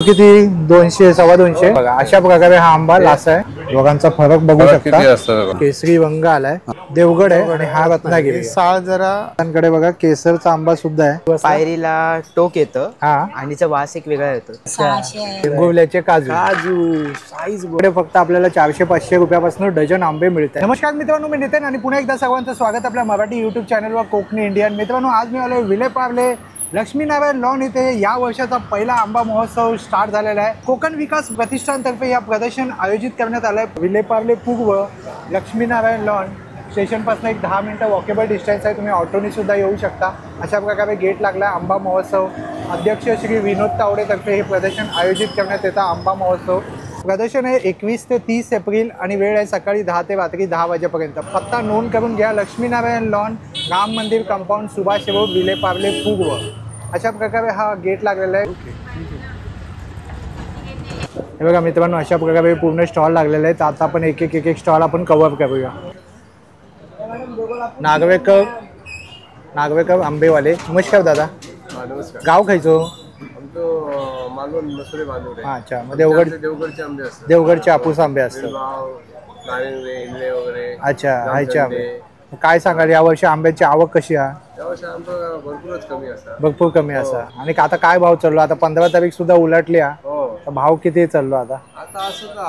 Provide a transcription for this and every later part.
किती 200 सव्वा 200 बघा अशा प्रकारे हा आंबा लासा आहे। दोघांचा फरक बघू शकता। केसरी वंग आलाय, देवगड आहे आणि हा रत्नागिरी। साळ जरा त्यांकडे बघा केसरचा आंबा सुद्धा आहे। पायरीला टोक येतं हा आणि त्याचा वास एक वेगळा येतो। गोवल्याचे काजू साईज बडे फक्त आपल्याला 400-500 रुपयापासून डझन आंबे मिळतात। नमस्कार मित्रांनो, मी नितीन आणि पुन्हा एकदा सर्वांचं स्वागत आपल्या मराठी YouTube चॅनलवर कोकणी इंडियन। मित्रांनो, आज मी आलोय विलेपार्ले लक्ष्मीनारायण लॉन इथे। या वर्षाचा पहिला आंबा महोत्सव स्टार्ट झालेला आहे। कोकण विकास प्रतिष्ठानतर्फे या प्रदर्शन आयोजित करण्यात आलंय। विलेपार्ले पूर्व लक्ष्मीनारायण लॉन स्टेशन पासून एक 10 मिनिटं वॉकेबल डिस्टन्स आहे। तुम्ही ऑटोनी सुद्धा येऊ शकता। अशा प्रकारे गेट लागला आंबा महोत्सव। अध्यक्ष श्री विनोद तावडे तर्फे हे प्रदर्शन आयोजित करण्यात येतं। आंबा महोत्सव प्रदर्शन आहे 21 ते 30 एप्रिल आणि वेळ आहे सकाळी 10 ते रात्री 10 वाजेपर्यंत। पत्ता नोंद करून घ्या, लक्ष्मीनारायण लॉन, राम मंदिर कंपाऊंड, सुभाष रोड, विलेपार्ले पूर्व। अशा प्रकारे हा गेट लागलेला आहे। हे बघा मित्रांनो, अशा प्रकारे पूर्ण स्टॉल लागलेले आहेत। आता आपण एक एक स्टॉल आपण कव्हर करूया। नागवेकर आंबेवाले, नमस्कार दादा। नमस्कार। गाव खायचो मालवण मसुरे बांधवडे। अच्छा, मग देवगडचे आंबे असतात। देवगडचे हापूस आंबे असतात। नारिंगे, इंगळे वगैरे। अच्छा, हायचे आंबे। काय सांगाल या वर्षी आंब्याची आवक कशी आहे? या वर्षी आंबा भरपूरच कमी असा। भरपूर कमी असा। आणि आता काय भाव चाललो? आता 15 तारीख सुद्धा उलटली आहे, हो। तर भाव किती चाललो आता? आता असं तर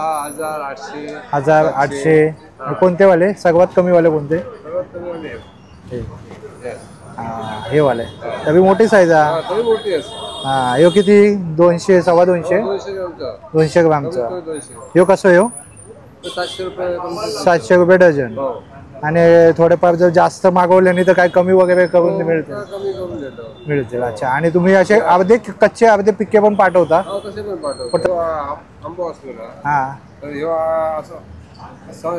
1800 1800। कोणते वाले सर्वात कमी वाले कोणते? सर्वात कमी वाले हे वाले तरी मोठी साईज आहे। हा, थोडी मोठी असते। हा, यो किती 200 सव्वा 200 200 ग्रामचा। यो कसं यो? 700 रुपये 700 रुपये डझन। हो। आणि थोडेफार जर जास्त मागवल्याने तर काय कमी वगैरे करून मिळते? कमी करून देतो। मिळतील। अच्छा, आणि तुम्ही असे अर्धे कच्चे अर्धे पिके पण पाठवता? हो, तसे पण पाठवतो। आंबा असतो ना, हा, तर ह्यो असं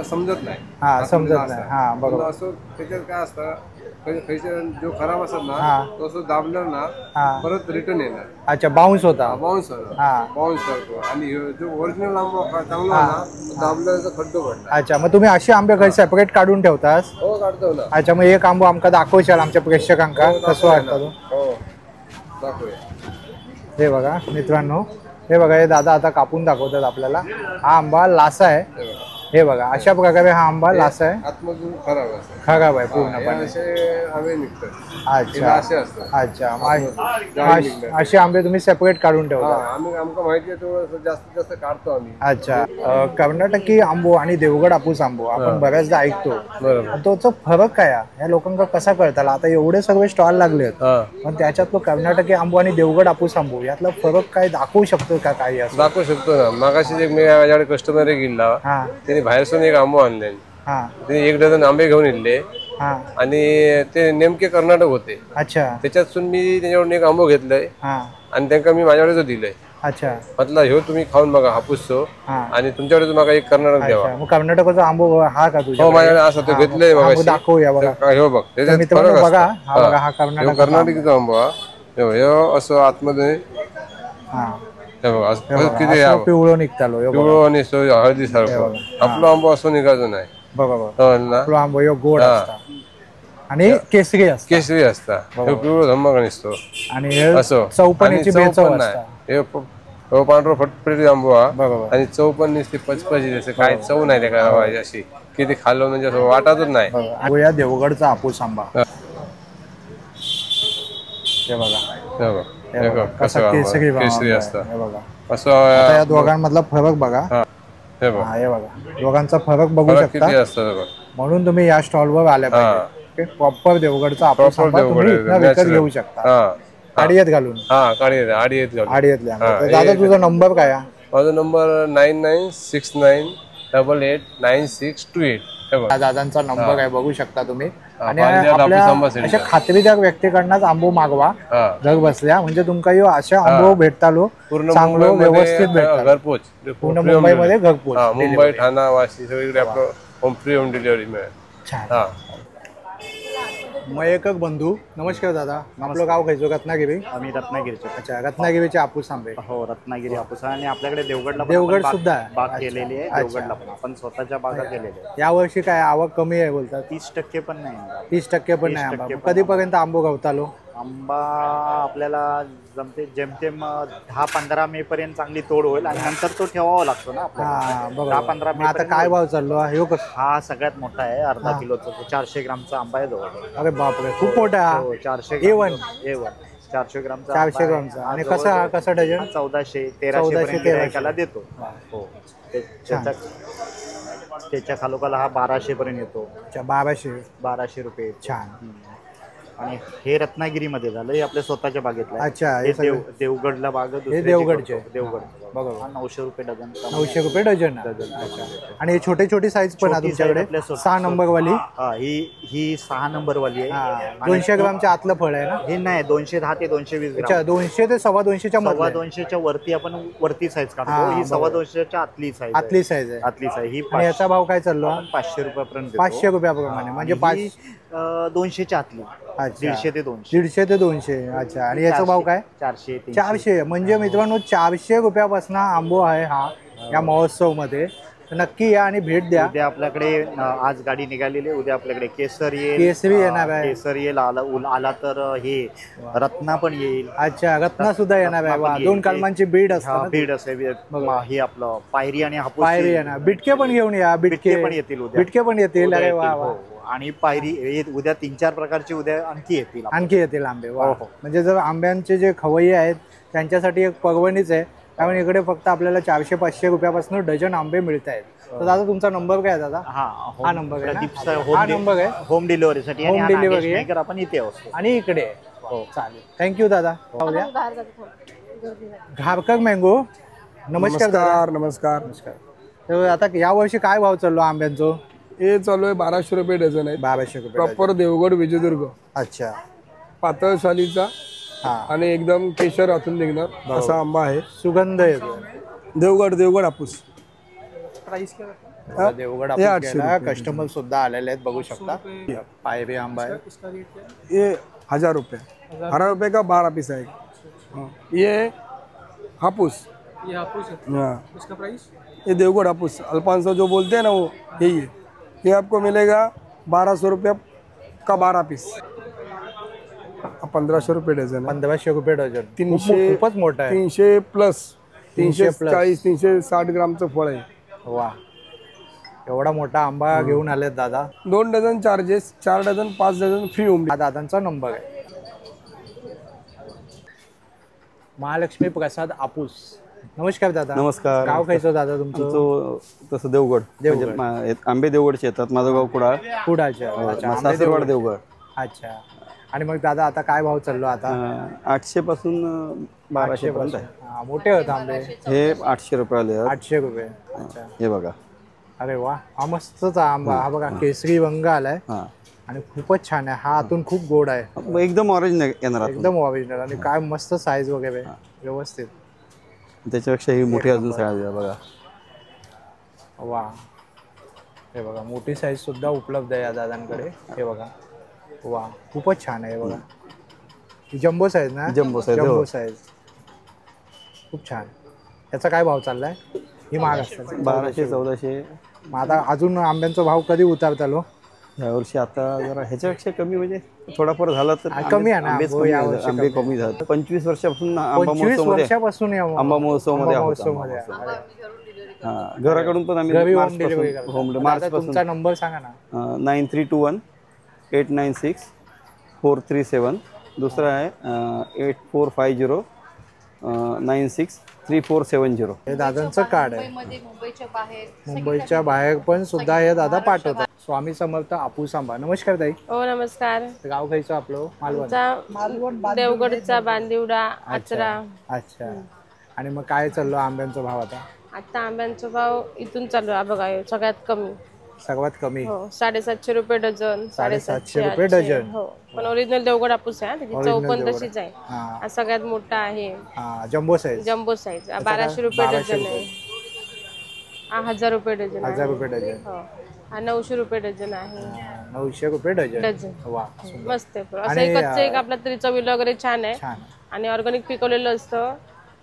समजत नाही। हा समजत नाही। हा बरोबर। असं त्याच्यात काय असतं, जो खराब असत ना, हा, तो असं दाबलं ना, हा, परत रिटर्न येणार। अच्छा, बाउन्स होता। बाउन्स हा, बाउन्स करतो। आणि जो ओरिजिनल आंबा चांगला ना, दाबलं तर खड्डो पडला। अच्छा, मग तुम्ही असे आंबे काही सेपरेट काढून ठेवतास? हो, काढतो ना। अच्छा, मग एक आंबो आमका दाखवशाल आमच्या प्रेक्षकांका कसं वाटतं? हो, दाखवूया। हे बघा मित्रांनो, हे बघा, हे दादा आता कापून दाखवतात आपल्याला। हा आंबा लासा आहे। हे बघा अशा प्रकारे हा आंबा लासा आहे। आतमधून खराब असतं। खराब आहे पूर्णपणे। असे हवे निघतात। अच्छा, असे असतात। अच्छा, असे आंबे तुम्ही सेपरेट काढून ठेवता? आम्ही आमका माहिती आहे तो जास्तीत जास्त काढतो आम्ही। अच्छा, कर्नाटकी आंबो आणि देवगड हापूस आंबो आपण बऱ्याचदा ऐकतो, तोचा फरक काय आहे? या लोकांना कसा कळताला? आता एवढे सगळे स्टॉल लागले आहेत, पण त्याच्यात कर्नाटकी आंबो आणि देवगड हापूस आंबो यातला फरक काय दाखवू शकतो का? काही असं दाखवू शकतो ना। मागाशी एक मी माझ्याकडे कस्टमर गेला, त्याने बाहेरसून एक आंबो आणले। त्याने 1 डझन आंबे घेऊन येले आणि ते नेमके कर्नाटक होते। अच्छा, त्याच्यातून मी त्याच्याकडून एक आंबो घेतलंय आणि त्यांना मी माझ्याकडे दिलंय। अच्छा, म्हटलं ह्यो तुम्ही खाऊन बघा हापूसचो, आणि तुमच्याकडे मला एक कर्नाटक द्यावा। मग कर्नाटकाचा आंबो हा का तुझ्या? हो, माझ्याकडे असं तो घेतलंय मगाशी। दाखवूया बघा। ह्यो बघ, त्याच्यात फरक बघा। असतो। हा बघा, हा कर्नाटकीचा आंबा ह्यो असं आतमध्ये पिवळो निघतालो, पिवळो आणि हळदी सारखं। आपला आंबा असं निघायचं नाही। बरोबर, आंबो यो गोड असता आणि केसरी असता। केसरी असता, पिवळो धम्मक निसतो आणि चौपनीची बेचव असता। हो, पांढरा फटफटी आंबो हा। बरोबर। आणि चव पण निसते पचपची, जसं काय चव नाही त्याला अशी की ते खाल्लं म्हणजे असं वाटतच नाही। या देवगडचा हापूस आंबा हे बघा कसं केसरी असतं। हे बघा असं या दोघांमधला फरक बघा। हे बघा, दोघांचा फरक बघू शकता। म्हणून तुम्ही या स्टॉलवर आल्या पाहिजे। प्रॉपर देवगडचा हापूस आंबा तुम्ही इथनं विकत घेऊ शकता, आडियत घालून। आडियत दादा, तुझा नंबर काय आहे? माझा नंबर 9969889628। दादांचा नंबर आहे, बघू शकता तुम्ही। आणि अशा खात्रीदार व्यक्तीकडनंच आंबो मागवा घर बसल्या, म्हणजे तुमका यो अशा आंबो भेटतालो चांगलो व्यवस्थित भेटतात। घरपोच पूर्ण मुंबईमध्ये घरपोच। मुंबई, ठाणा, वाशी सगळीकडे आपलं फ्री होम डिलिव्हरी मिळेल। मयेकक बंधू, नमस्कार दादा। आपलं गाव खायचो? रत्नागिरी। आम्ही रत्नागिरीचे। अच्छा, रत्नागिरीचे हापूस आंबे। हो, रत्नागिरी हापूस आणि आपल्याकडे देवगड सुद्धा बाग केलेली आहे। देवगडला पण आपण स्वतःच्या बागा केलेल्या आहेत। या वर्षी काय आवक कमी आहे बोलतात? 30% पण नाही। 30% पण नाही। कधीपर्यंत आंबो गवतालो? आंबा आपल्याला जमते जेमतेम 10-15 मे पर्यंत चांगली तोड होईल आणि नंतर तो ठेवावा लागतो ना आपल्याला. 10-15 मे आता काय भाव चाललो हा? ह्यो कसं? हा सगळ्यात मोठा आहे, अर्धा किलोचा, 400 ग्रामचा आंबा आहे जवळ. अरे बापरे, खूप मोठा हा. 400 A1. 400 ग्रामचा 400 ग्रामचा. आणि कसा कसा डझन? 1400-1300 पर्यंत देतो. हो, त्याच्या खालोखाल हा 1200 पर्यंत येतो. 1200 रुपये. छान. आणि हे रत्नागिरीमध्ये झालं, हे आपल्या स्वतःच्या बागेतलं आहे. अच्छा, हे देवगडला बाग, हे देवगडचे. देवगड बघा, 900 रुपये डझन. 900 रुपये डझन. आणि हे छोटी साईज पण आहे तुमच्याकडे? 6 नंबर वाली. हा, ही 6 नंबर वाली आहे. 200 ग्रामच्या आतलं फळ आहे ना हे? नाही, 210 ते 220 ग्राम. अच्छा, 200 ते 225च्या मध्ये. 250च्या वरती आपण वरती साईज काढतो. ही 225च्या आतली साईज आहे. आतली साईज आहे. आतली साईज ही. आणि याचा भाव काय चाललो? 500 रुपयापर्यंत. 500 रुपयाप्रमाणे म्हणजे 200च्या आतली. 150 ते 200. 150 ते 200. अच्छा. आणि याचा भाव काय? 400. म्हणजे मित्रांनो 400 रुपयापासून आंबो आहे हा या महोत्सव मध्ये. नक्की या आणि भेट द्या. उद्या आपल्याकडे आज गाडी निघालेली आहे. उद्या आपल्याकडे केसर येईल. केसरी येणार आहे. केसर येईल. आला तर हे रत्ना पण येईल. अच्छा, रत्ना सुद्धा येणार आहे. 2 कलमांची बीड असतात. बीड असते. हे आपलं पायरी आणि हापूस. पायरी येणार. बिटके पण घेऊन या. बिटके पण येतील उद्या. बिटके पण येतील. अरे वा वा. आणि पायरी उद्या 3-4 प्रकारचे उद्या आणखी येतील आंबे. वा. म्हणजे जर आंब्यांचे जे खवय्ये आहेत त्यांच्यासाठी एक पर्वणीच आहे. त्यामुळे इकडे फक्त आपल्याला 400-500 रुपयापासून डझन आंबे मिळत आहेत. तर दादा तुमचा नंबर काय दादा? हा नंबर आहे. हा नंबर आहे होम डिलिव्हरीसाठी. होम डिलिव्हरी आहे. आपण इथे असतो आणि इकडे. हो, चालेल. थँक्यू दादा. घारकर मँगो. नमस्कार. नमस्कार. तर आता या वर्षी काय भाव चाललो आंब्यांचो? हे चालू आहे 1200 रुपये डझन आहे. 1200 रुपये. प्रॉपर देवगड विजयदुर्ग. अच्छा. पातळ सालीचा हा. आणि एकदम केशर आतून निघणार असा आंबा आहे. सुगंध येतो. देवगड हापूस. देवगड हे 800 रुपये. कस्टमर सुद्धा आलेले आहेत, बघू शकता. पायरी आंबा आहे. ये 1000 रुपये. 12 रुपये का 12 पीस है. ये हापूस. हाँ, ये देवगढ़ हापूस अल्फांसो जो बोलते हैं ना, वो यही है. ये आपको मिलेगा 1200 रुपये का 12 पीस. 1500 रुपये डझन. 1500 रुपये डझन. 300. खूपच मोठा आहे. 300 प्लस. 340 360 फळ आहे. वा, एवढा मोठा आंबा घेऊन आलेत दादा. 2 dozen charges, 4 dozen 5 dozen free home. हा दादांचा नंबर आहे. महालक्ष्मी प्रसाद आपूस. नमस्कार दादा. नमस्कार. गाव खायचं दादा तुमचं? तसं देवगड. म्हणजे आंबे देवगडचे येतात. माझं गाव कुडाळ. कुडाळच्या. सासरवाड देवगड. अच्छा. आणि मग दादा आता काय भाव चाललो आता? 800 पासून 1200 पर्यंत आहे. मोठे होत आंबे. हे 800 रुपये. 800 रुपये. अच्छा. हे बघा. अरे वा, हा मस्तच आंबा. हा बघा केसरी रंग आलाय आणि खूपच छान आहे. हा आतून खूप गोड आहे. एकदम ऑरेंज येणार. एकदम ओरिजिनल. आणि काय मस्त साईज वगैरे व्यवस्थित. त्याच्यापेक्षा ही मोठी अजून साईज आहे बघा. वा, हे बघा मोठी साईज सुद्धा उपलब्ध आहे या दादांकडे. हे बघा. वा, खूपच छान आहे. बघा, जम्बो साईज ना? जम्बो साईज खूप छान. याचा काय भाव चाललाय? ही महाग असतात. 1200-1400. मग आता अजून आंब्यांचा भाव कधी उतारता लो? यावर्षी आता जरा ह्याच्यापेक्षा कमी, म्हणजे थोडाफार झाला तर कमी आहे ना. आंबे कमी झाले. 25 वर्षापासून आंबा 25 महोत्सव वर्षापासून आंबा महोत्सव मध्ये घराकडून पण आम्ही होम डिलिव्हरी करतो. मार्च तुमचा नंबर सांगा ना. 9321-896-437. दुसरा आहे 8450-96-3470. हे दादांचं कार्ड आहे. मुंबईच्या बाहेर पण सुद्धा हे दादा पाठवतात. स्वामी समर्थ आपूस आंबा. नमस्कार ताई. हो नमस्कार. गाव खायचं आपलं? मालवण. देवगडचा बांदिवडा आचरा. अच्छा. आणि मग काय चाललो आंब्यांचा भाव आता? आता आंब्यांचा भाव इथून चालू आहे बघा, सगळ्यात कमी. सर्वात कमी. हो, 750 रुपये डझन. 750 रुपये डझन. हो, पण ओरिजिनल देवगड हापूस आहे. त्याची चव पण तशीच आहे. हा सगळ्यात मोठा आहे. Jumbo size. 1200 रुपये डझन आहे. हा 1000 रुपये डझन. 1000 रुपये डझन. हो, हा 900 रुपये डझन आहे. 900 रुपये डझन. वा, मस्त आहे. असं एक आपला तरी चवीला वगैरे छान आहे. आणि ऑर्गॅनिक पिकवलेलं असतं.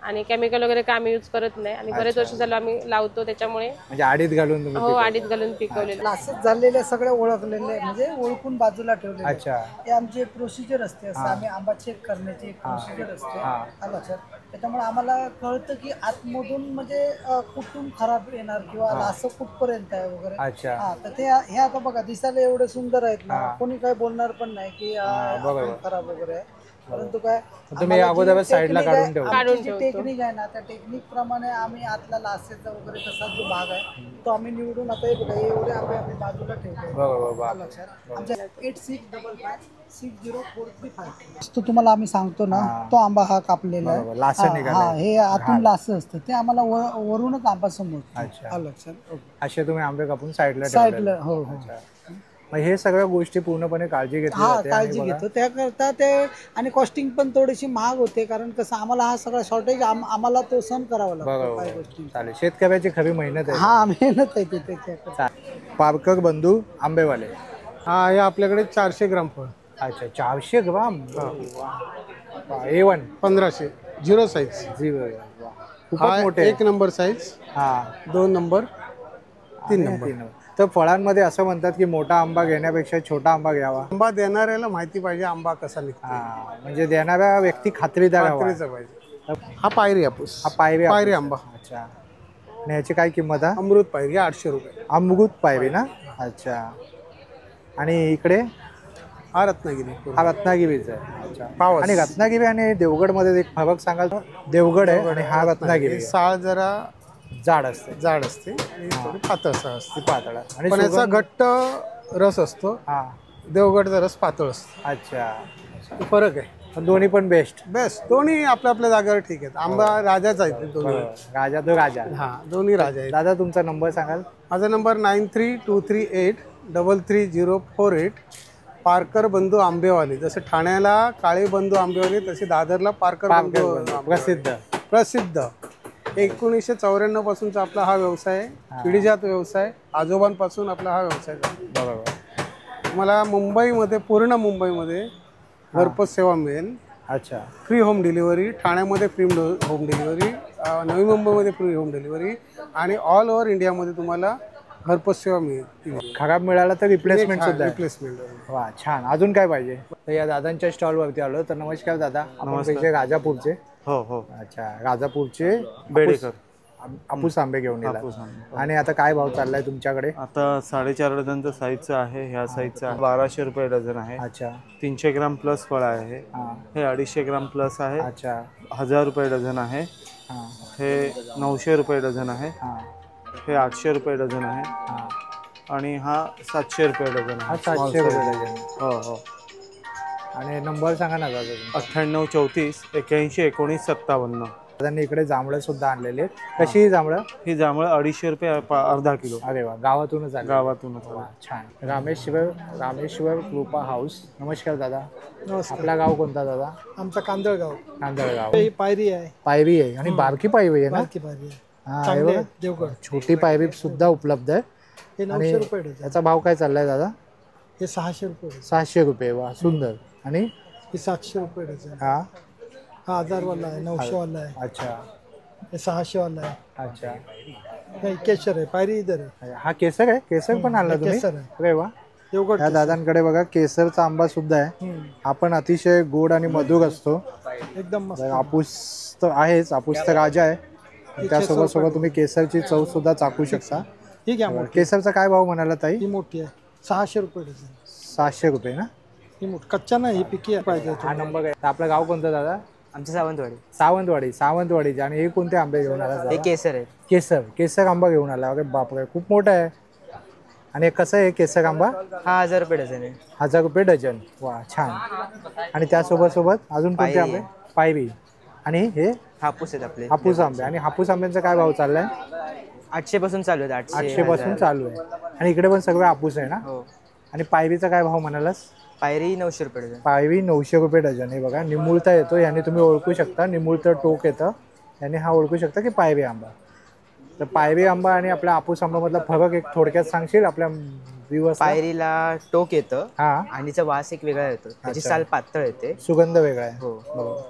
आणि केमिकल वगैरे काय आम्ही यूज करत नाही आणि बरेच वर्ष झालं आम्ही लावतो त्याच्यामुळे म्हणजे आडीत घालून तुम्ही हो आडीत घालून पिकवलेलं. क्लासेस झालेले सगळे ओळखलेले म्हणजे ओळखून बाजूला ठेवलेले. अच्छा. हे आमची एक प्रोसिजर असते, असं आम्ही आंबा चेक करण्याची एक प्रोसिजर असते. आलं सर. त्याच्यामुळे आम्हाला कळतं की आतमधून म्हणजे कुठून खराब येणार किंवा असं कुठपर्यंत आहे वगैरे. अच्छा. हा तर ते हे आता बघा दिसायला एवढे सुंदर आहेत ना, कोणी काही बोलणार पण नाही की आपण खराब वगैरे आहे. परंतु काय तुम्ही अगोदर साईडला काढून ठेवा. टेक्निक आहे ना, त्या टेक्निक प्रमाणे आम्ही आतला लासेचा वगैरे तसा जो भाग आहे तो आम्ही निवडून आता एवढे आम्ही बाजूला ठेवतो. आमच्या 8655604355 तो तुम्हाला आम्ही सांगतो ना, तो आंबा हा कापलेला आहे. हे आतून लास असतं ते आम्हाला वरूनच आंबा समोर. असे तुम्ही आंबे कापून साईडला साईडला. हो हो. मग हे सगळ्या गोष्टी पूर्णपणे काळजी घेतली जाते. काळजी घेतो त्याकरता ते. आणि कॉस्टिंग पण थोडीशी महाग होते, कारण कसं आम्हाला हा सगळा शॉर्टेज आम्हाला तो सहन करावा लागतो काही गोष्टी. चालेल. शेतकऱ्याची खरी मेहनत आहे. हा मेहनत आहे तिथे. पारकर बंधू आंबेवाले. हा हे आपल्याकडे 400 ग्राम फळ. अच्छा 400 ग्राम. A1 1500 zero size. खूपच मोठे. 1 नंबर साईज. 2 number 3 number. तर फळांमध्ये असं म्हणतात की मोठा आंबा घेण्यापेक्षा छोटा आंबा घ्यावा. आंबा देणाऱ्याला माहिती पाहिजे आंबा कसा निघतो. म्हणजे देणाऱ्या व्यक्ती खात्रीदार पाहिजे. हा पायरी हापूस. हा पायरी आंबा. अच्छा. आणि याची काय किंमत आहे? अमृत पायरी 800 रुपये. अमृत पायरी ना. अच्छा. आणि इकडे हा रत्नागिरी. हा रत्नागिरीचा आहे. अच्छा. आणि रत्नागिरी आणि देवगड मध्ये एक फरक सांगाल? देवगड आहे आणि हा रत्नागिरी. साळ जरा जाड असते आणि थोडी पातळ असते. पातळ आणि पण याचा घट्ट रस असतो. देवगडचा रस पातळ असतो. अच्छा. फरक आहे. दोन्ही पण बेस्ट. दोन्ही आपल्या आपल्या जागेवर ठीक आहेत. आंबा राजाचा आहे दोन्ही. राजा तो राजा. दोन्ही राजा आहेत. दादा तुमचा नंबर सांगाल? माझा नंबर 9323833048. पारकर बंधू आंबेवाले. जसं ठाण्याला काळे बंधू आंबेवाले, तसे दादरला पारकर बंधू प्रसिद्ध. 1994 पासूनचा आपला हा व्यवसाय, पिढीजात व्यवसाय. आजोबांपासून आपला हा व्यवसाय. बरोबर. मला मुंबईमध्ये, पूर्ण मुंबईमध्ये घरपोच सेवा मिळेल. अच्छा. Free home delivery. ठाण्यामध्ये फ्री होम डिलिव्हरी, नवी मुंबईमध्ये फ्री होम डिलिव्हरी आणि ऑल ओव्हर इंडियामध्ये तुम्हाला घरपोच सेवा मिळेल. खराब मिळाला तर रिप्लेसमेंट सुद्धा. रिप्लेसमेंट. वा छान. अजून काय पाहिजे? तर या दादांच्या स्टॉलवरती आलो. तर नमस्कार दादा. आपण राजापूरचे. हो हो. अच्छा. राजापूरचे बेडेकर हापूस आंबे घेऊन येला. आणि आता काय भाव चाललाय तुमच्याकडे? आता 4.5 डझनचं साईजचं आहे. ह्या साईजचा 1200 रुपये डझन आहे. अच्छा. 300 ग्राम प्लस फळ आहे. हे 250 ग्राम प्लस आहे. अच्छा. 1000 रुपये डझन आहे. हे 900 रुपये डझन आहे. हे 800 रुपये डझन आहे. आणि हा 700 रुपये डझन आहे. 700 रुपये डझन. हो हो. आणि नंबर सांगा ना दादा? 98 34 81 19 57. दादांनी इकडे जांभळं सुद्धा आणलेले. कशी ही जांभळं? ही जांभळं 250 रुपये अर्धा किलो. अरे वा. गावातूनच आले? गावातूनच. छान. रामेश्वर कृपा हाऊस. नमस्कार दादा. आपला गाव कोणता दादा? आमचा कांदळगाव. कांदळगाव. पायरी आहे. पायरी आहे आणि बारकी पायरी आहे ना? पायरी आहे. देवगड. छोटी पायरी सुद्धा उपलब्ध आहे. हे 900 रुपये डझन. याचा भाव काय चाललाय दादा? हे 600 रुपये. 600 रुपये. वा सुंदर. आणि हे 700 रुपये डझन. हा 1000 वाला आहे. 900 वाला आहे. अच्छा. हे 600 वाला आहे. अच्छा. नाही केशर आहे. पायरी इधर आहे. हा केसर आहे. केसर पण आणला तुम्ही? केसर आहे. अरे वा. देवगड. या दादांकडे बघा केसरचा आंबा सुद्धा आहे. आपण अतिशय गोड आणि मधुर असतो. एकदम मस्त. हापूस तर आहेच. हापूस तर राजा आहे. त्यासोबत सोबत तुम्ही केसरची चव सुद्धा चाकू शकता. ठीक आहे. केसरचा काय भाव म्हणाला ताई? ही मोठी आहे. 600 रुपये डझन. 700 रुपये ना? ही मोठी कच्चा नाही. ही पिकी आहे. पाहिजे. हा नंबर काय? आपलं गाव कोणतं दादा? आमचं सावंतवाडी. सावंतवाडीचे. आणि हे कोणते आंबे घेऊन आला? हे केसर आहे. केसर आंबा घेऊन आला. अरे बापरे खूप मोठा आहे. आणि कसं आहे केसर आंबा? हा 1000 रुपये डझन आहे. 1000 रुपये डझन. वा छान. आणि त्यासोबत अजून कोणते आंबे? पायरी. आणि हे हापूस आहेत आपले. हापूस आंबे. आणि हापूस आंब्यांचा काय भाव चाललाय? 800 पासून चालू आहे. 800 पासून चालू आहे. आणि इकडे पण सगळं हापूस आहे ना? हो. आणि पायरीचा काय भाव म्हणालास? पायरी 900 रुपये डझन. पायरी 900 रुपये डझन. हे बघा निमुळता येतो. याने तुम्ही ओळखू शकता. निमुळतं टोक येतं. याने हा ओळखू शकता की पायरी आंबा. तर पायरी आंबा आणि आपल्या हापूस आंबा मधला फरक एक थोडक्यात सांगशील आपल्या व्ह्यूअर्सला? पायरीला टोक येतं आणि त्याचा वास एक वेगळा येतो. त्याची साल पातळ येते. सुगंध वेगळा आहे. हो. बरोबर.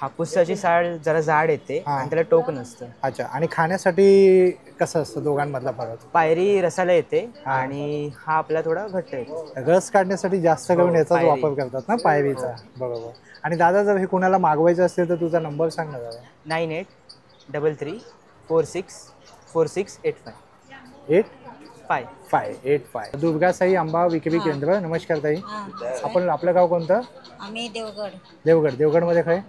हापूसाची साड जरा जाड येते आणि त्याला टोक नसतं. अच्छा, आणि खाण्यासाठी कसं असतं दोघांमधला फरक? पायरी रसाला येते आणि हा आपला थोडा घट्ट येतो. रस काढण्यासाठी जास्त करून याचाच वापर करतात ना, पायरीचा. बरोबर. आणि दादा जर हे कोणाला मागवायचं असेल तर तुझा नंबर सांग ना दादा. 9833464685. 8585. दुर्गा साई आंबा विक्री केंद्र. नमस्कार ताई. आपण आपलं गाव कोणतं? आम्ही देवगड. देवगडमध्ये काय?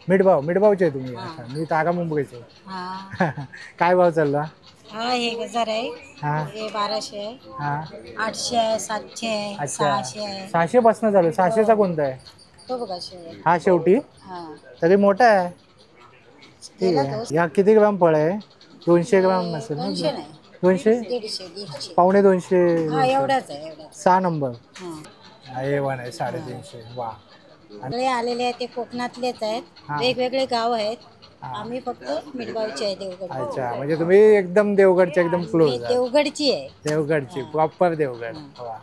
मिठभावचे आहे तुम्ही? मी तागा मुंबईचे. काय भाव चालला? हे गजर आहे, हे 1200 आहे, 800 आहे, 700 आहे, 600 आहे. 600 पासून चालू. 600चा कोणता आहे? तो बघा हा शेवटी तरी मोठा आहे. ठीक आहे. या किती ग्राम फळ आहे? 200 ग्राम नसेल ना? 200 पावणे 200 एवढाच आहे. 6 नंबर A1 आहे 350. वा. सगळे आलेले आहेत ते कोकणातलेच आहेत, वेगवेगळे गाव आहेत. आम्ही फक्त मिठगावचे आहे, देवगड. अच्छा, म्हणजे तुम्ही एकदम देवगडचे एकदम क्लोज? देवगडची आहे. देवगडची प्रॉपर देवगड. वा.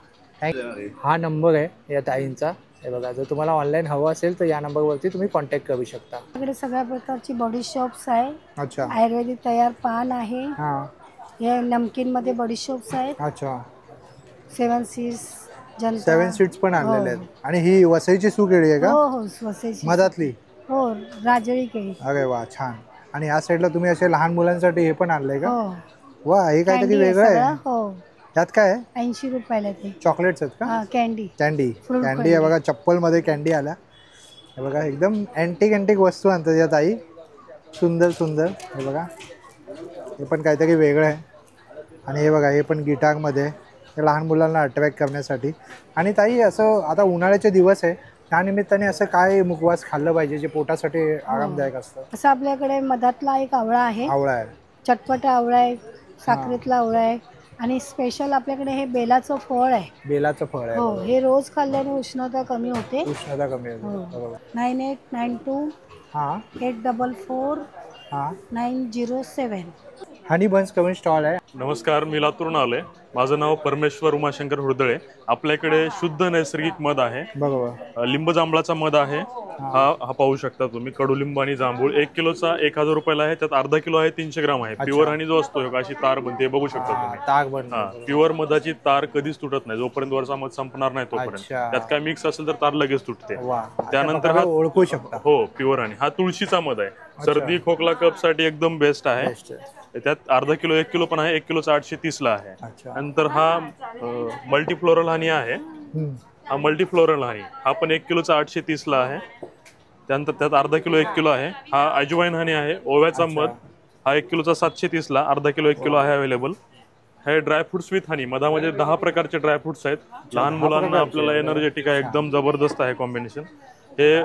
हा नंबर आहे या ताईंचा. हे बघा, जर तुम्हाला ऑनलाईन हवं असेल तर या नंबरवरती तुम्ही कॉन्टॅक्ट करू शकता. आपल्याकडे सगळ्या प्रकारची बॉडीशॉप्स आहे. अच्छा. आयुर्वेदिक तयार पान आहे. हे नमकीन मध्ये बॉडीशॉप्स आहेत. अच्छा. 7 सीड्स 7 सीड्स पण आणलेले आहेत. आणि ही वसईची सुकेळी आहे का? हो हो, वसईची मधातली. हो, राजळी केळी. अरे वा, छान. आणि या साईडला तुम्ही असे लहान मुलांसाठी हे पण आणलंय का? वा, हे काहीतरी वेगळं आहे. हो. त्यात काय आहे? 80 रुपयाला ते चॉकलेट्स आहेत का? कॅन्डी. कॅन्डी आहे बघा. चप्पल मध्ये कॅन्डी आल्या. हे बघा, एकदम अँटिक वस्तू आणतात या ताई. सुंदर सुंदर. हे बघा, हे पण काहीतरी वेगळं आहे. आणि हे बघा, हे पण गिटारमध्ये लहान मुलांना अट्रॅक्ट करण्यासाठी. आणि ताई, असं आता उन्हाळ्याचे दिवस आहे, त्यानिमित्ताने असं काय मुखवास खाल्लं पाहिजे जे पोटासाठी आरामदायक असतं? असं आपल्याकडे मधातला एक आवळा आहे. आवळा आहे. चटपट आवळा आहे, साखरेतला आवळा आहे. आणि स्पेशल आपल्याकडे हे बेलाचं फळ आहे. बेलाचं फळ आहे. हो, हे रोज खाल्ल्याने उष्णता कमी होते. उष्णता कमी होते. 9892 844 907. हनी बन्स करून स्टॉल आहे. नमस्कार, मी लातूरून आलोय. माझं नाव परमेश्वर उमाशंकर हुर्दळे. आपल्याकडे शुद्ध नैसर्गिक मध आहे. बरोबर. लिंब जांभळाचा मध आहे. हा पाहू शकता तुम्ही. कडुलिंब आणि जांभूळ 1 किलोचा 1000 रुपयाला आहे. त्यात अर्धा किलो आहे 300 ग्राम आहे. प्युअर हनी जो असतो अशी तार बनते, बघू शकता तुम्ही. प्युअर मधाची तार कधीच तुटत नाही जोपर्यंत वरचा मध संपणार नाही तोपर्यंत. त्यात काय मिक्स असेल तर तार लगेच तुटते. त्यानंतर हा ओळखू शकता. हो, प्युअर हनी. हा तुळशीचा मध आहे. सर्दी खोकला कफ साठी एकदम बेस्ट आहे. त्यात अर्धा किलो 1 किलो पण आहे. 1 किलोचा 830 ला आहे. नंतर हा मल्टीफ्लोरल हनी आहे. हा मल्टीफ्लोरल हनी हा पण 1 किलोचा 830 ला आहे. त्यानंतर त्यात अर्धा किलो 1 किलो आहे. हा अजवाईन हनी आहे. ओव्याचा मध हा 1 किलोचा 730 ला. अर्धा किलो 1 किलो आहे अवेलेबल. हे ड्रायफ्रुट्स विथ हनी. मधामध्ये 10 प्रकारचे ड्रायफ्रुट्स आहेत. लहान मुलांना आपल्याला एनर्जेटिक आहे, एकदम जबरदस्त आहे कॉम्बिनेशन. हे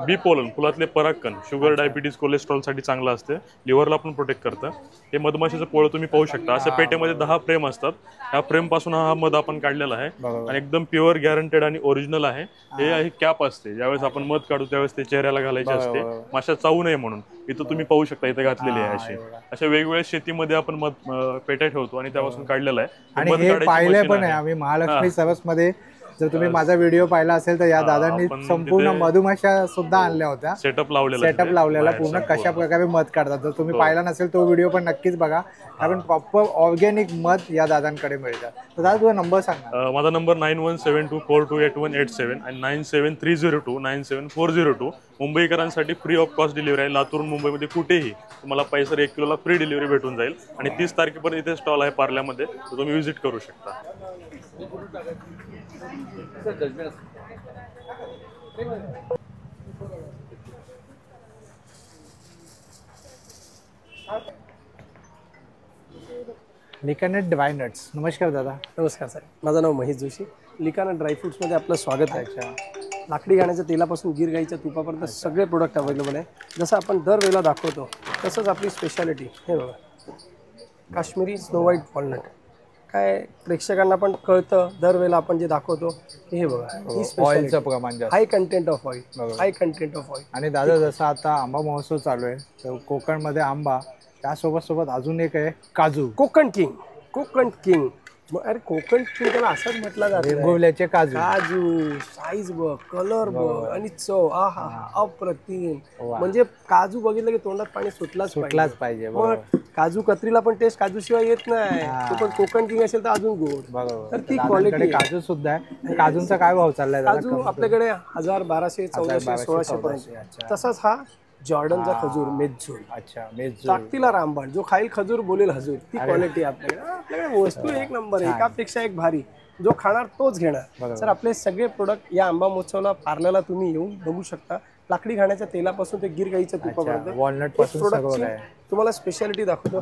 बी पोलन फुलातले परागकण शुगर डायबिटीज कोलेस्ट्रॉल साठी चांगलं असते. लिव्हरला पण प्रोटेक्ट करतं. हे मधमाशीचं पोळं तुम्ही पाहू शकता. अशा पेटेमध्ये 10 फ्रेम असतात. ह्या फ्रेम पासून हा मध आपण काढलेला आहे आणि एकदम प्युअर गॅरंटेड आणि ओरिजिनल आहे. हे आहे कॅप असते. ज्यावेळेस आपण मध काढू त्यावेळेस ते चेहऱ्याला घालायचे असते, माशा चावू नये म्हणून. इथं तुम्ही पाहू शकता, इथे घातलेली आहे अशी. अशा वेगवेगळ्या शेतीमध्ये आपण मध पेट्या ठेवतो आणि त्यापासून काढलेला आहे. आणि हे पाहिलं पण आहे आम्ही महालक्ष्मी सरस मध्ये. जर तुम्ही माझा व्हिडिओ पाहिला असेल तर या दादांनी संपूर्ण मधुमाशा सुद्धा आणल्या होत्या. सेटअप लावलेला पूर्ण कशा प्रकारे मध काढतात. जर तुम्ही पाहिला नसेल तो व्हिडिओ पण नक्कीच बघा, कारण प्रॉपर ऑर्गॅनिक मध या दादांकडे मिळतात. तर दादा तुझा नंबर सांगा. माझा नंबर 9172428187 आणि 9730297402. मुंबईकरांसाठी फ्री ऑफ कॉस्ट डिलिव्हरी आहे. लातूरून मुंबईमध्ये कुठेही तुम्हाला पैसर 1 किलोला फ्री डिलिव्हरी भेटून जाईल. आणि 30 तारखेपर्यंत इथे स्टॉल आहे पार्ल्यामध्ये, तर तुम्ही व्हिजिट करू शकता. लिकानेट ड्राय नट्स. नमस्कार दादा. नमस्कार साहेब, माझं नाव महेश जोशी. लिकानेट ड्रायफ्रुट्समध्ये आपलं स्वागत आहे. लाकडी घाण्याच्या तेलापासून गिर गाईच्या तुपापर्यंत सगळे प्रोडक्ट अवेलेबल आहे. जसं आपण दरवेळेला दाखवतो तसंच आपली स्पेशालिटी हे बघा, काश्मीरी स्नो व्हाईट वॉलनट. काय प्रेक्षकांना पण कळतं दरवेळेला आपण जे दाखवतो हे बघा, ऑइलचं प्रमाण जास्त, high content of oil, high content of oil. आणि दादा जसं आता आंबा महोत्सव चालू आहे तर कोकणमध्ये आंबा, त्यासोबत अजून एक आहे काजू. कोकण किंग अरे कोकण त्याला असंच म्हटलं जातं. गोवल्याचे काजू. काजू साईज बघ, कलर बघ आणि चव आहा अप्रतिम. म्हणजे काजू बघितलं की तोंडात पाणी सुटलाच पाहिजे. मग काजू कतरीला पण टेस्ट काजू शिवाय येत नाही. तो पण कोकण किंग असेल तर अजून गोड. तर ती क्वालिटी. काजू सुद्धा आहे. काजूंचा काय भाव चाललाय? काजू आपल्याकडे 1000, 1200, 1400, 1600 पर्यंत. तसाच हा जॉर्डनचा खजूर मेझूर. अच्छा, मेझूर. ताकतीला रामबाण, जो खाईल खजूर बोलेल हजूर. ती क्वालिटी आपल्याकडे वस्तू एक नंबर आहे, एकापेक्षा एक भारी. जो खाणार तोच घेणार. सर आपले सगळे प्रोडक्ट या आंबा महोत्सवाला पार्लरला तुम्ही येऊन बघू शकता. लाकडी घाण्याच्या तेलापासून ते गिर गाईच्या तुपापर्यंत, वॉलनट पासून सगळं आहे. तुम्हाला स्पेशालिटी दाखवतो.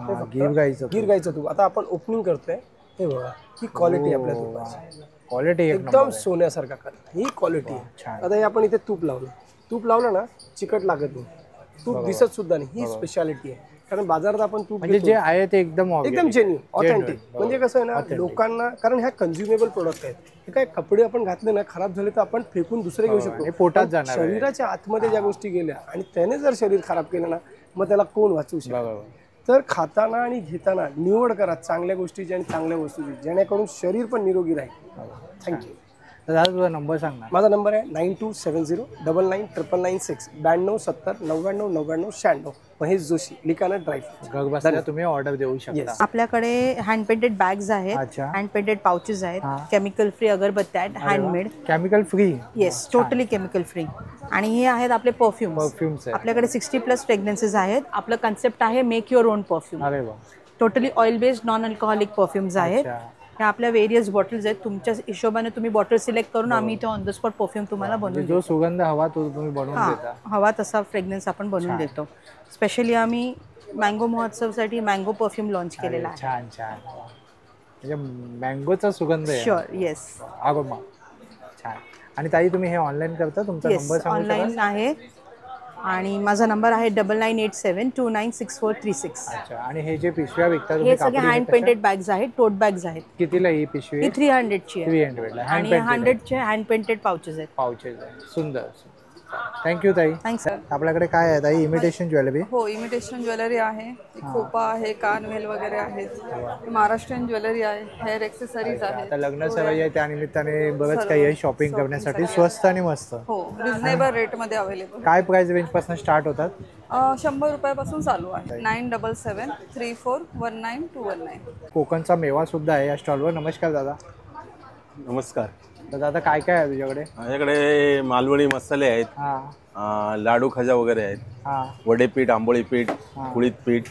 गिर गाईचं तूप. आता आपण ओपनिंग करतोय, हे बघा ही क्वालिटी आपल्या तुपाची. क्वालिटी एकदम सोन्यासारखा कलर, ही क्वालिटी आहे. आता हे आपण इथे तूप लावलं ना चिकट लागत नाही, तूप दिसत सुद्धा नाही. ही स्पेशालिटी आहे. कारण बाजारात आपण तूप म्हणजे जे आहे ते एकदम जेन्युइन ऑथेंटिक. म्हणजे कसं आहे ना लोकांना, कारण ह्या कन्झ्युमेबल प्रोडक्ट आहेत. हे काय कपडे आपण घातले ना खराब झाले तर आपण फेकून दुसरे घेऊ शकतो. पोटात जाणार. शरीराच्या आतमध्ये ज्या गोष्टी गेल्या आणि त्याने जर शरीर खराब केलं ना मग त्याला कोण वाचवू शकतो. तर खाताना आणि घेताना निवड करा चांगल्या गोष्टीची आणि चांगल्या वस्तूची, जेणेकरून शरीर पण निरोगी राहील. थँक्यू. दादा तुझा नंबर सांग ना. माझा नंबर आहे 9270999996 92 70 99 99 96. महेश जोशी, लिकाना ड्रायफ्रूट. तुम्ही ऑर्डर देऊ शकता. आपल्याकडे हँड पेंटेड बॅग्स आहेत, हँड पेंटेड पाउचेस आहेत, केमिकल फ्री अगरबत्त्या आहेत, handmade. Chemical free? Yes, totally chemical free. आणि हे आहेत आपले परफ्यूम्स. आपल्याकडे 60+ फ्रेग्रन्सेस आहेत. आपलं कन्सेप्ट आहे make your on perfume. Totally oil based non alcoholic perfumes आहेत. ह्या आपल्या वेरियस बॉटल्स आहेत. तुमच्या हिशोबाने तुम्ही बॉटल सिलेक्ट करून आम्ही इथे ऑन द स्पॉट परफ्यूम तुम्हाला बनवून जो सुगंध हवा तो तुम्ही बनवून देता. हवा तसा फ्रेग्रन्स आपण बनवून देतो. स्पेशली आम्ही मँगो महोत्सवसाठी मँगो परफ्यूम लॉन्च केलेला आहे. छान छान. म्हणजे मँगोचा सुगंध आहे. शुअर. येस. छान. आणि ताई तुम्ही हे ऑनलाईन करता? तुमचा नंबर सांगू? ऑनलाईन आहे आणि माझा नंबर आहे 9987296436. अच्छा. आणि हे जे पिशव्या विकतात हे सगळे हँड पेंटेड बॅग्स आहेत, टोट बॅग्स आहेत. कितीला ही पिशवी? 300ची आहे. 300 आणि 100चे हँड पेंटेड पाउचेस आहेत. सुंदर. थँक्यू ताई. थँक्स. आपल्याकडे काय आहे ताई? Imitation jewellery? हो, इमिटेशन ज्वेलरी आहे. खोपा आहे, कानवेल वगैरे आहेत. महाराष्ट्रीयन ज्वेलरी आहे, हेअर एक्सेसरीज आहेत. आता लग्न सराई आहे त्यानिमित्ताने बरंच काही आहे शॉपिंग करण्यासाठी. स्वस्त आणि मस्त. हो, रिझनेबल रेट मध्ये अवेलेबल. काय प्राइस रेंज पासून स्टार्ट होतात? 100 रुपयापासून चालू आहे. 9773419219. कोकणचा मेवा सुद्धा आहे या स्टॉलवर. नमस्कार दादा. नमस्कार. तर दादा काय काय आहे तुझ्याकडे? माझ्याकडे मालवणी मसाले आहेत, लाडू खजा वगैरे आहेत, वडे पीठ, आंबोळी पीठ, कुळीत पीठ,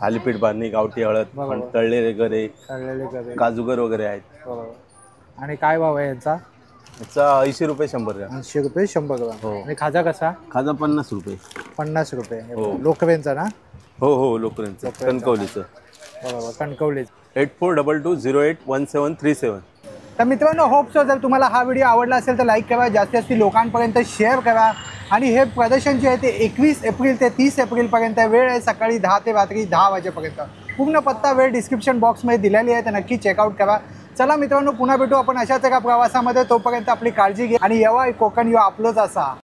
थालीपीठ बांधणी, गावठी हळद, तळलेले गरे, काजूगर वगैरे आहेत. आणि काय भाव आहे यांचा? याचा 80 रुपये 100 ग्राम. 80 रुपये 100 ग्राम. आणि खाजा कसा? खाजा 50 रुपये. 50 रुपये. लोकवेंचा ना? हो, लोकवेंचा, कणकवलीचं. बरोबर, कणकवलीचं. 8422081737. तर मित्रांनो, होप सो जर तुम्हाला हा व्हिडिओ आवडला असेल तर लाईक करा, जास्तीत जास्त लोकांपर्यंत शेअर करा. आणि हे प्रदर्शन जे आहे ते 21 एप्रिल ते 30 एप्रिलपर्यंत. वेळ आहे सकाळी 10 ते रात्री 10 वाजेपर्यंत. पूर्ण पत्ता वेळ डिस्क्रिप्शन बॉक्समध्ये दिलेली आहे, तर नक्की चेकआउट करा. चला मित्रांनो, पुन्हा भेटू आपण अशाच एका प्रवासामध्ये. तोपर्यंत आपली काळजी घ्या आणि येवा कोकण यो आपलंच असा.